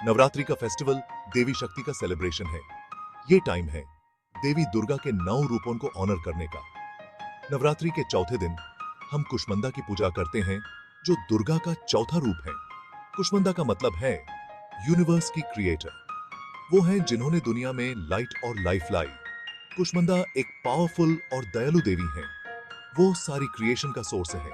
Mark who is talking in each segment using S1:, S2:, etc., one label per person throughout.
S1: नवरात्रि का फेस्टिवल देवी शक्ति का सेलिब्रेशन है। ये टाइम है देवी दुर्गा के 9 रूपों को ऑनर करने का। नवरात्रि के चौथे दिन हम कुष्मंडा की पूजा करते हैं, जो दुर्गा का चौथा रूप है। कुष्मंडा का मतलब है यूनिवर्स की क्रिएटर। वो हैं जिन्होंने दुनिया में लाइट और लाइफ लाई। कुष्मंडा एक पावरफुल और दयालु देवी हैं। वो सारी क्रिएशन का सोर्स है।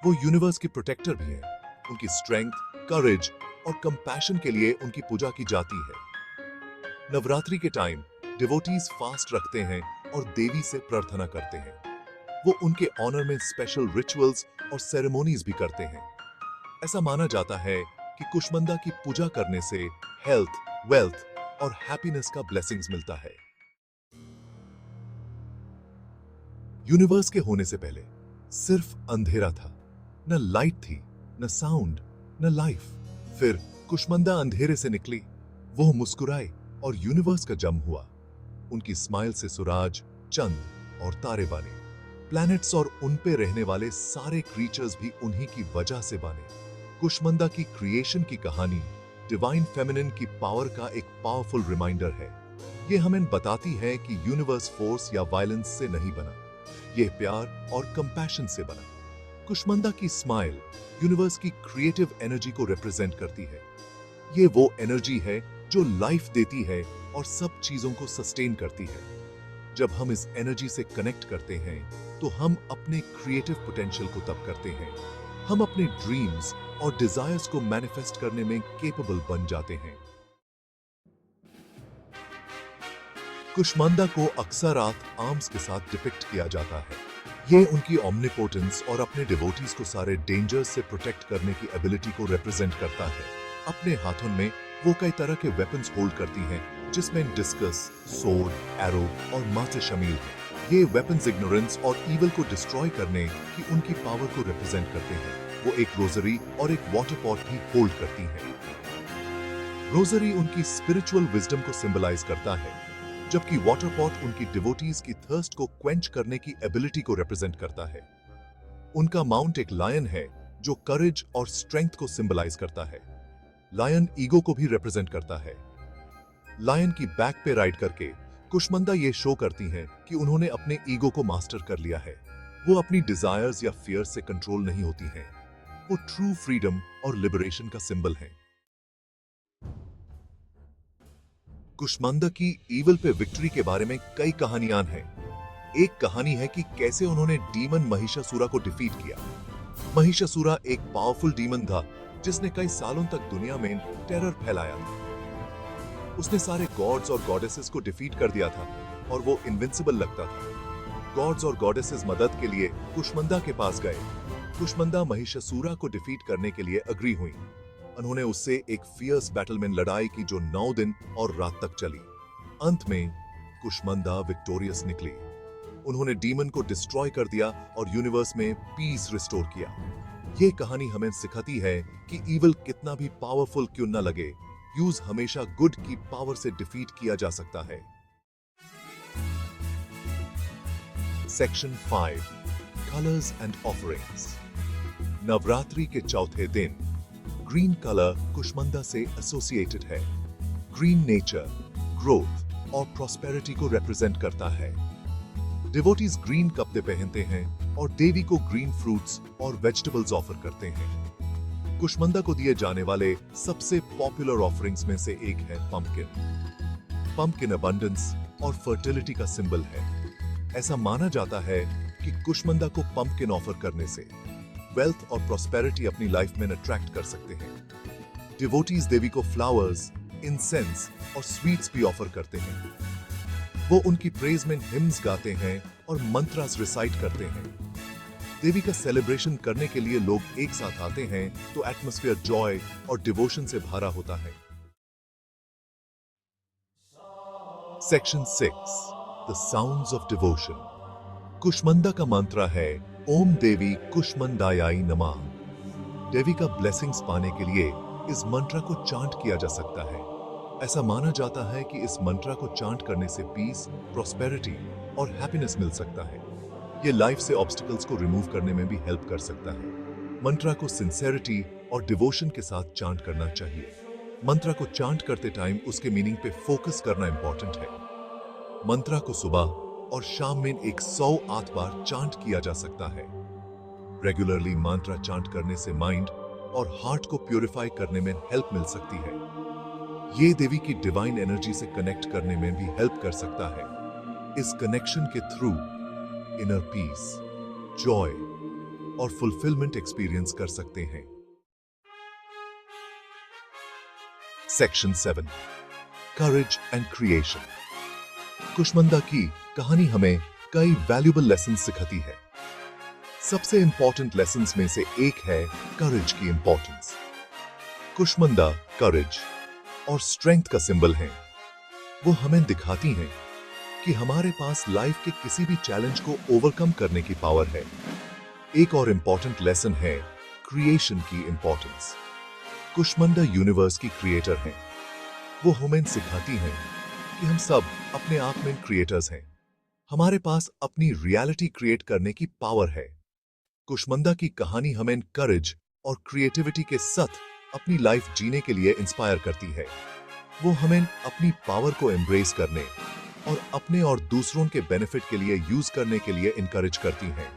S1: वो यूनिवर्स की प्रोटेक्टर भी हैं। उनकी स्ट्रेंथ, करेज और कंपैशन के लिए उनकी पूजा की जाती है। नवरात्रि के टाइम डिवोटीज फास्ट रखते हैं और देवी से प्रार्थना करते हैं। वो उनके ऑनर में स्पेशल रिचुअल्स और सेरेमोनीज भी करते हैं। ऐसा माना जाता है कि कुष्मंडा की पूजा करने से हेल्थ, वेल्थ और हैप्पीनेस का ब्लेसिंग्स मिलता है। यूनिवर्स के होने से पहले सिर्फ अंधेरा था। न लाइट थी, न साउंड, न लाइफ। फिर कुष्मंडा अंधेरे से निकली। वो मुस्कुराए और यूनिवर्स का जन्म हुआ। उनकी स्माइल से सूरज, चंद और तारे बने। प्लैनेट्स और उन पे रहने वाले सारे क्रीचर्स भी उन्हीं की वजह से बने। कुष्मंडा की क्रिएशन की कहानी डिवाइन फेमिनिन की पावर का एक पावरफुल रिमाइंडर है। ये हमें बताती है कि यूनिवर्स फोर्स या वायलेंस से नहीं बना, ये प्यार और कंपैशन से बना। कुष्मंडा की स्माइल यूनिवर्स की क्रिएटिव एनर्जी को रिप्रेजेंट करती है। ये वो एनर्जी है जो लाइफ देती है और सब चीजों को सस्टेन करती है। जब हम इस एनर्जी से कनेक्ट करते हैं तो हम अपने क्रिएटिव पोटेंशियल को तब करते हैं। हम अपने ड्रीम्स और डिजायर्स को मैनिफेस्ट करने में केपेबल बन जाते हैं। कुष्मंडा को अक्सर आर्म्स के साथ डिपिक्ट किया जाता है। ये उनकी ओमनिपोटेंस और अपने डिवोटीज को सारे डेंजर्स से प्रोटेक्ट करने की एबिलिटी को रिप्रेजेंट करता है। अपने हाथों में वो कई तरह के वेपन्स होल्ड करती हैं, जिसमें डिस्कस, सोर्ड, एरो और माचे शामिल हैं। ये वेपन्स इग्नोरेंस और ईवल को डिस्ट्रॉय करने की उनकी पावर को रिप्रेजेंट करते हैं। वो एक रोजरी और एक वाटर पॉट भी होल्ड करती हैं। रोजरी उनकी स्पिरिचुअल विजडम को सिंबलाइज करता है, जबकि वाटर पॉट उनकी डिवोटीज की थर्स्ट को क्वेंच करने की एबिलिटी को रिप्रेजेंट करता है। उनका माउंट एक लायन है, जो करेज और स्ट्रेंथ को सिंबलाइज करता है। लायन ईगो को भी रिप्रेजेंट करता है। लायन की बैक पे राइड करके कुष्मंडा ये शो करती हैं कि उन्होंने अपने ईगो को मास्टर कर लिया है। वो अपनी डिजायर्स या फियर से कंट्रोल नहीं होती हैं। वो ट्रू फ्रीडम और लिबरेशन का सिंबल है। कुष्मंडा की ईवल पे विक्ट्री के बारे में कई कहानियां हैं। एक कहानी है कि कैसे उन्होंने डीमन महिषासुरा को डिफीट किया। महिषासुरा एक पावरफुल डीमन था जिसने कई सालों तक दुनिया में टेरर फैलाया था। उसने सारे गॉड्स और गॉडेसेस को डिफीट कर दिया था और वो इनविंसिबल लगता था। गॉड्स और गॉडेसेस मदद के लिए कुष्मंडा के पास गए। कुष्मंडा महिषासुरा को डिफीट करने के लिए अग्री हुई। उन्होंने उससे एक फियर्स बैटल में लड़ाई की जो 9 दिन और रात तक चली। अंत में कुष्मंडा विक्टोरियस निकली। उन्होंने डीमन को डिस्ट्रॉय कर दिया और यूनिवर्स में पीस रिस्टोर किया। ये कहानी हमें सिखाती है कि ईवल कितना भी पावरफुल क्यों न लगे, यूज हमेशा गुड की पावर से डिफीट किया जा सकता है। Section 5 colours and offerings. Navratri के चौथे दिन ग्रीन कलर कुष्मंडा से एसोसिएटेड है। ग्रीन नेचर, ग्रोथ और प्रॉस्पेरिटी को रिप्रेजेंट करता है। डिवोटीज ग्रीन कपड़े पहनते हैं और देवी को ग्रीन फ्रूट्स और वेजिटेबल्स ऑफर करते हैं। कुष्मंडा को दिए जाने वाले सबसे पॉपुलर ऑफरिंग्स में से एक है पंपकिन। पंपकिन अबंडेंस और फर्टिलिटी का सिंबल है। ऐसा माना जाता है कि कुष्मंडा को पंपकिन ऑफर करने से वेल्थ और प्रॉस्पेरिटी अपनी लाइफ में अट्रैक्ट कर सकते हैं। डिवोटीज देवी को फ्लावर्स, इंसेंस और स्वीट्स भी ऑफर करते हैं। वो उनकी प्रेज में हिम्स गाते हैं और मंत्रास रिसाइट करते हैं। देवी का सेलिब्रेशन करने के लिए लोग एक साथ आते हैं तो एटमॉस्फेयर जॉय और डिवोशन से भरा होता है। Section 6 the sounds of devotion. Kushmanda का मंत्र है ओम देवी कुष्मंडायाय नमः। देवी का ब्लेसिंग्स पाने के लिए इस मंत्र को चांट किया जा सकता है। ऐसा माना जाता है कि इस मंत्र को चांट करने से पीस, प्रॉस्पेरिटी और हैप्पीनेस मिल सकता है। ये लाइफ से ऑब्स्टिकल्स को रिमूव करने में भी हेल्प कर सकता है। मंत्र को सिंसेरिटी और डिवोशन के साथ चांट करना चाहिए। मंत्रा को चांट करते टाइम उसके मीनिंग पे फोकस करना इंपॉर्टेंट है। मंत्रा को सुबह और शाम में 108 बार चांट किया जा सकता है। रेगुलरली मंत्रा चांट करने से माइंड और हार्ट को प्यूरिफाई करने में हेल्प मिल सकती है। ये देवी की डिवाइन एनर्जी से कनेक्ट करने में भी हेल्प कर सकता है। इस कनेक्शन के थ्रू इनर पीस, जॉय और फुलफिलमेंट एक्सपीरियंस कर सकते हैं। Section 7, courage and creation. Kushmanda की कहानी हमें कई वैल्यूएबल लेसन सिखाती है। सबसे इंपॉर्टेंट लेसन्स में से एक है करेज की इंपॉर्टेंस। कुष्मंदा करेज और स्ट्रेंथ का सिंबल है। वो हमें दिखाती हैं कि हमारे पास लाइफ के किसी भी चैलेंज को ओवरकम करने की पावर है। एक और इंपॉर्टेंट लेसन है क्रिएशन की इंपॉर्टेंस। कुष्मंदा यूनिवर्स की क्रिएटर हैं। वो हमें सिखाती हैं कि हम सब अपने आप में क्रिएटर्स हैं। हमारे पास अपनी रियलिटी क्रिएट करने की पावर है। कुष्मंदा की कहानी हमें करेज और क्रिएटिविटी के साथ अपनी लाइफ जीने के लिए इंस्पायर करती है। वो हमें अपनी पावर को एम्ब्रेस करने और अपने और दूसरों के बेनिफिट के लिए यूज करने के लिए इनकरेज करती हैं।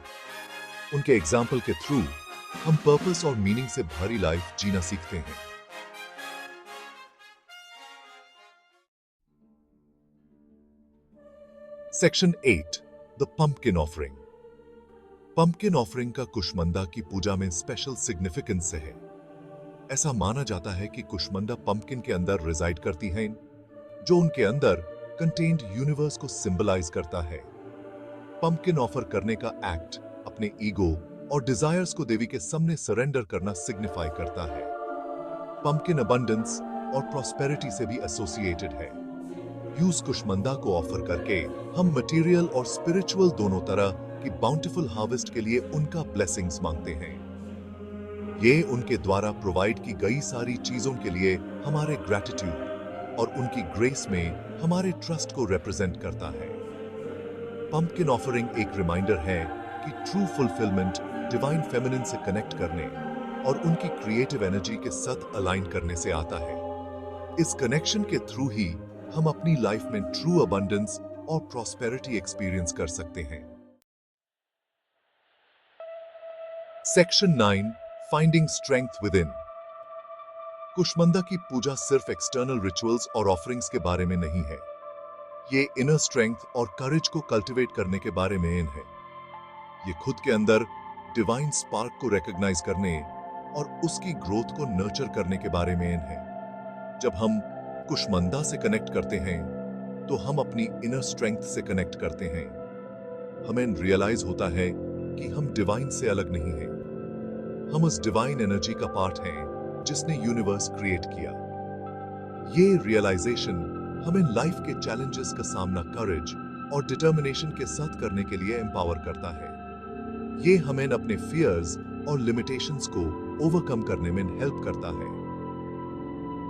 S1: उनके एग्जाम्पल के थ्रू हम पर्पस और मीनिंग से भरी लाइफ जीना सीखते हैं। Section 8, the pumpkin offering. Pumpkin offering का कुष्मंदा की पूजा में स्पेशल सिग्निफिकेंस है। ऐसा माना जाता है कि कुष्मंदा पंपकिन के अंदर रिजाइड करती हैं, जो उनके अंदर कंटेन्ड यूनिवर्स को सिंबलाइज करता है। पंपकिन ऑफर करने का एक्ट अपने ईगो और डिजायर्स को देवी के सामने सरेंडर करना सिग्निफाई करता है। पंपकिन अबंडेंस और प्रॉस्पेरिटी से भी एसोसिएटेड है। यूज कुष्मंदा को ऑफर करके हम मटेरियल और स्पिरिचुअल दोनों तरह की बाउंटीफुल हार्वेस्ट के लिए उनका ब्लेसिंग्स मांगते हैं। ये उनके द्वारा प्रोवाइड की गई सारी चीजों के लिए हमारे ग्रैटिट्यूड और उनकी ग्रेस में हमारे ट्रस्ट को रिप्रेजेंट करता है। पंपकिन ऑफरिंग एक रिमाइंडर है कि ट्रू फुलफिलमेंट डिवाइन फेमिनिन से कनेक्ट करने और उनकी क्रिएटिव एनर्जी के साथ अलाइन करने से आता है। इस कनेक्शन के थ्रू ही हम अपनी लाइफ में ट्रू अबंडेंस और प्रॉस्पेरिटी एक्सपीरियंस कर सकते हैं। Section 9, finding strength within. Kushmanda की पूजा सिर्फ एक्सटर्नल रिचुअल्स और ऑफरिंग्स के बारे में नहीं है। ये इनर स्ट्रेंथ और करेज को कल्टीवेट करने के बारे में है। ये खुद के अंदर डिवाइन स्पार्क को रिकॉग्नाइज करने और उसकी ग्रोथ को नर्चर करने के बारे में है। जब हम कुष्मंदा से कनेक्ट करते हैं तो हम अपनी इनर स्ट्रेंथ से कनेक्ट करते हैं। हमें रियलाइज होता है कि हम डिवाइन से अलग नहीं हैं। हम उस डिवाइन एनर्जी का पार्ट हैं जिसने यूनिवर्स क्रिएट किया। ये रियलाइजेशन हमें लाइफ के चैलेंजेस का सामना करेज और डिटर्मिनेशन के साथ करने के लिए एम्पावर करता है। ये हमें अपने फियर्स और लिमिटेशंस को ओवरकम करने में हेल्प करता है।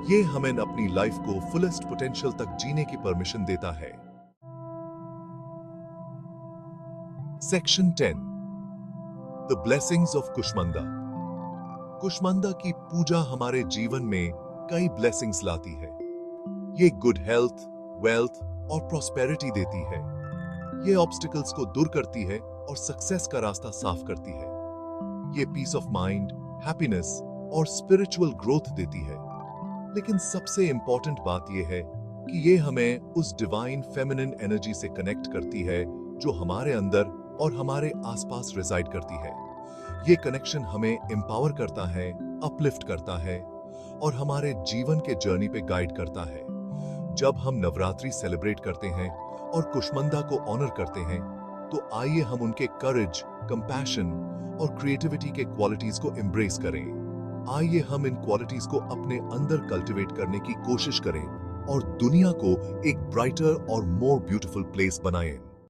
S1: ये हमें अपनी लाइफ को फुलेस्ट पोटेंशियल तक जीने की परमिशन देता है। Section 10, the blessings of Kushmanda. Kushmanda की पूजा हमारे जीवन में कई ब्लेसिंग्स लाती है। ये गुड हेल्थ, वेल्थ और प्रॉस्पेरिटी देती है। ये ऑब्स्टिकल्स को दूर करती है और सक्सेस का रास्ता साफ करती है। ये पीस ऑफ माइंड, हैप्पीनेस और स्पिरिचुअल ग्रोथ देती है। लेकिन सबसे इंपॉर्टेंट बात यह है कि ये हमें उस डिवाइन फेमिनिन एनर्जी से कनेक्ट करती है जो हमारे अंदर और हमारे आसपास रिजाइड करती है। ये कनेक्शन हमें एम्पावर करता है, अपलिफ्ट करता है और हमारे जीवन के जर्नी पे गाइड करता है। जब हम नवरात्रि सेलिब्रेट करते हैं और कुष्मंदा को ऑनर करते हैं तो आइए हम उनके करेज, कंपैशन और क्रिएटिविटी के क्वालिटीज को एम्ब्रेस करें। आइए हम इन क्वालिटीज को अपने अंदर कल्टीवेट करने की कोशिश करें और दुनिया को एक ब्राइटर और मोर ब्यूटीफुल प्लेस बनाएं।